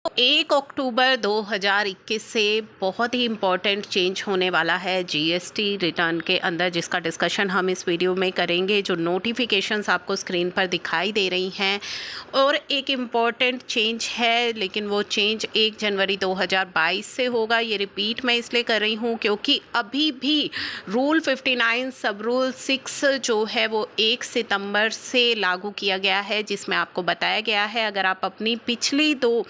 1 October 2021 से बहुत ही important change होने वाला है जीएसटी रिटर्न के अंदर, जिसका डिस्कशन हम इस वीडियो में करेंगे। जो नोटिफिकेशंस आपको स्क्रीन पर दिखाई दे रही हैं और एक इम्पॉर्टेंट चेंज है, लेकिन वो चेंज 1 जनवरी 2022 से होगा। ये रिपीट मैं इसलिए कर रही हूँ क्योंकि अभी भी रूल 59 सब रूल 6 जो है वो 1 सितंबर से लागू किया गया है, जिसमें आपको बताया गया है अगर आप अपनी पिछली 2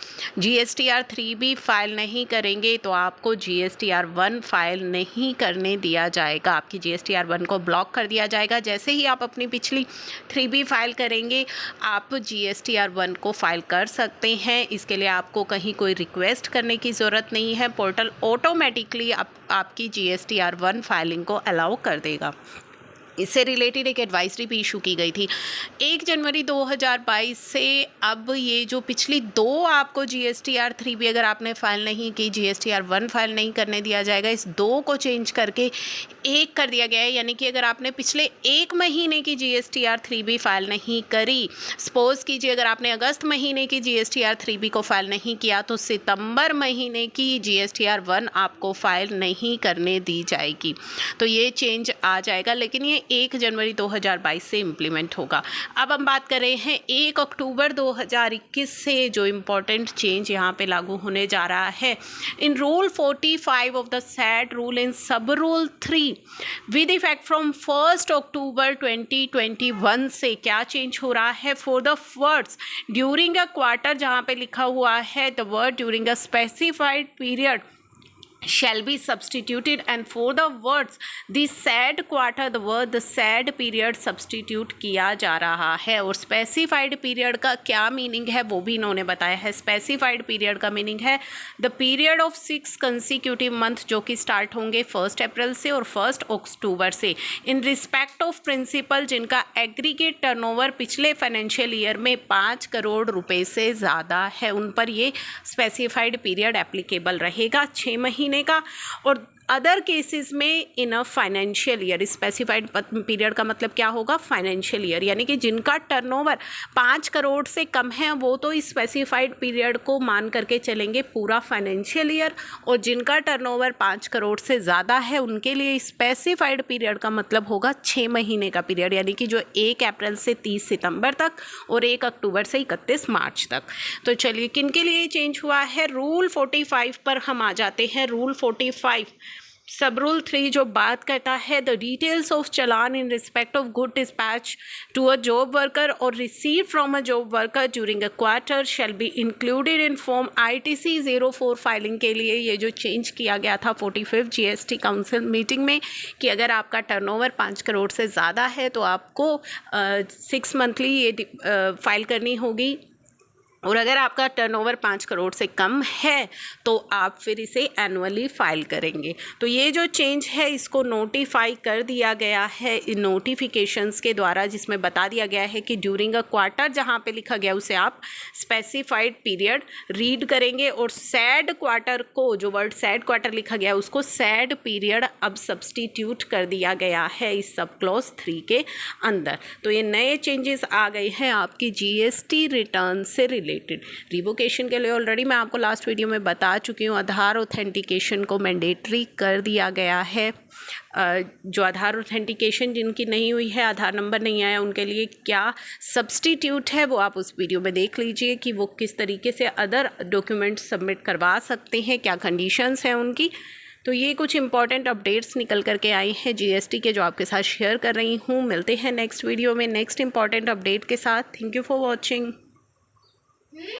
GSTR 3B फाइल नहीं करेंगे तो आपको GSTR 1 फाइल नहीं करने दिया जाएगा। आपकी GSTR 1 को ब्लॉक कर दिया जाएगा। जैसे ही आप अपनी पिछली 3B फाइल करेंगे आप GSTR 1 को फाइल कर सकते हैं। इसके लिए आपको कहीं कोई रिक्वेस्ट करने की ज़रूरत नहीं है। पोर्टल ऑटोमेटिकली आपकी GSTR 1 फाइलिंग को अलाउ कर देगा। इससे रिलेटेड एक एडवाइजरी भी इशू की गई थी 1 जनवरी 2022 से। अब ये जो पिछली 2 आपको GSTR 3B अगर आपने फ़ाइल नहीं की, GSTR 1 फाइल नहीं करने दिया जाएगा। इस 2 को चेंज करके 1 कर दिया गया है। यानी कि अगर आपने पिछले 1 महीने की GSTR 3B फाइल नहीं करी, सपोज़ कीजिए अगर आपने अगस्त महीने की GSTR 3B को फाइल नहीं किया तो सितंबर महीने की GSTR 1 आपको फाइल नहीं करने दी जाएगी। तो ये चेंज आ जाएगा, लेकिन ये 1 जनवरी 2022 से इम्प्लीमेंट होगा। अब हम बात कर रहे हैं 1 अक्टूबर 2021 से जो इम्पोर्टेंट चेंज यहाँ पे लागू होने जा रहा है। In rule 45 of the said rule in sub rule 3 with effect from 1 October 2021 से क्या चेंज हो रहा है। For the words during a quarter, जहाँ पे लिखा हुआ है the word during a specified period shall be substituted, and for the words the said quarter the word the said period substitute किया जा रहा है। और specified period का क्या मीनिंग है वो भी इन्होंने बताया है। specified period का मीनिंग है the period of 6 consecutive month जो कि स्टार्ट होंगे 1 अप्रैल से और 1 अक्टूबर से इन रिस्पेक्ट ऑफ प्रिंसिपल जिनका एग्रीगेट टर्नओवर पिछले फाइनेंशियल ईयर में 5 करोड़ रुपए से ज़्यादा है, उन पर ये स्पेसिफाइड पीरियड एप्लीकेबल रहेगा 6 महीने का। और अदर केसेस में in a financial year, specified period का मतलब क्या होगा, फाइनेंशियल ईयर। यानी कि जिनका टर्नओवर 5 करोड़ से कम है वो तो इस स्पेसिफाइड पीरियड को मान करके चलेंगे पूरा फाइनेंशियल ईयर, और जिनका टर्नओवर 5 करोड़ से ज़्यादा है उनके लिए स्पेसिफाइड पीरियड का मतलब होगा 6 महीने का पीरियड, यानी कि जो 1 अप्रैल से 30 सितंबर तक और 1 अक्टूबर से 31 मार्च तक। तो चलिए किन के लिए चेंज हुआ है। रूल 45 पर हम आ जाते हैं। रूल 45 सब रूल 3 जो बात करता है the details of challan in respect of good dispatch to a job worker और receive from a job worker during a quarter shall be included in form ITC 04 filing के लिए ये जो चेंज किया गया था 45 GST काउंसिल मीटिंग में कि अगर आपका टर्नओवर 5 करोड़ से ज़्यादा है तो आपको 6 मंथली ये फाइल करनी होगी, और अगर आपका टर्नओवर 5 करोड़ से कम है तो आप फिर इसे एनुअली फाइल करेंगे। तो ये जो चेंज है इसको नोटिफाई कर दिया गया है इन नोटिफिकेशंस के द्वारा, जिसमें बता दिया गया है कि ड्यूरिंग अ क्वार्टर जहाँ पे लिखा गया उसे आप स्पेसिफाइड पीरियड रीड करेंगे, और सैड क्वार्टर को, जो वर्ड सैड क्वार्टर लिखा गया उसको सैड पीरियड अब सब्सटीट्यूट कर दिया गया है इस सब क्लॉज 3 के अंदर। तो ये नए चेंजेस आ गए हैं आपकी GST रिटर्न से रिलेटेड। रिवोकेशन के लिए ऑलरेडी मैं आपको लास्ट वीडियो में बता चुकी हूँ, आधार ऑथेंटिकेशन को मैंडेटरी कर दिया गया है। जो आधार ऑथेंटिकेशन जिनकी नहीं हुई है, आधार नंबर नहीं आया, उनके लिए क्या सब्सटीट्यूट है वो आप उस वीडियो में देख लीजिए कि वो किस तरीके से अदर डॉक्यूमेंट सबमिट करवा सकते हैं, क्या कंडीशंस हैं उनकी। तो ये कुछ इंपॉर्टेंट अपडेट्स निकल करके आई हैं GST के, जो आपके साथ शेयर कर रही हूँ। मिलते हैं नेक्स्ट वीडियो में नेक्स्ट इंपॉर्टेंट अपडेट के साथ। Thank you for watching.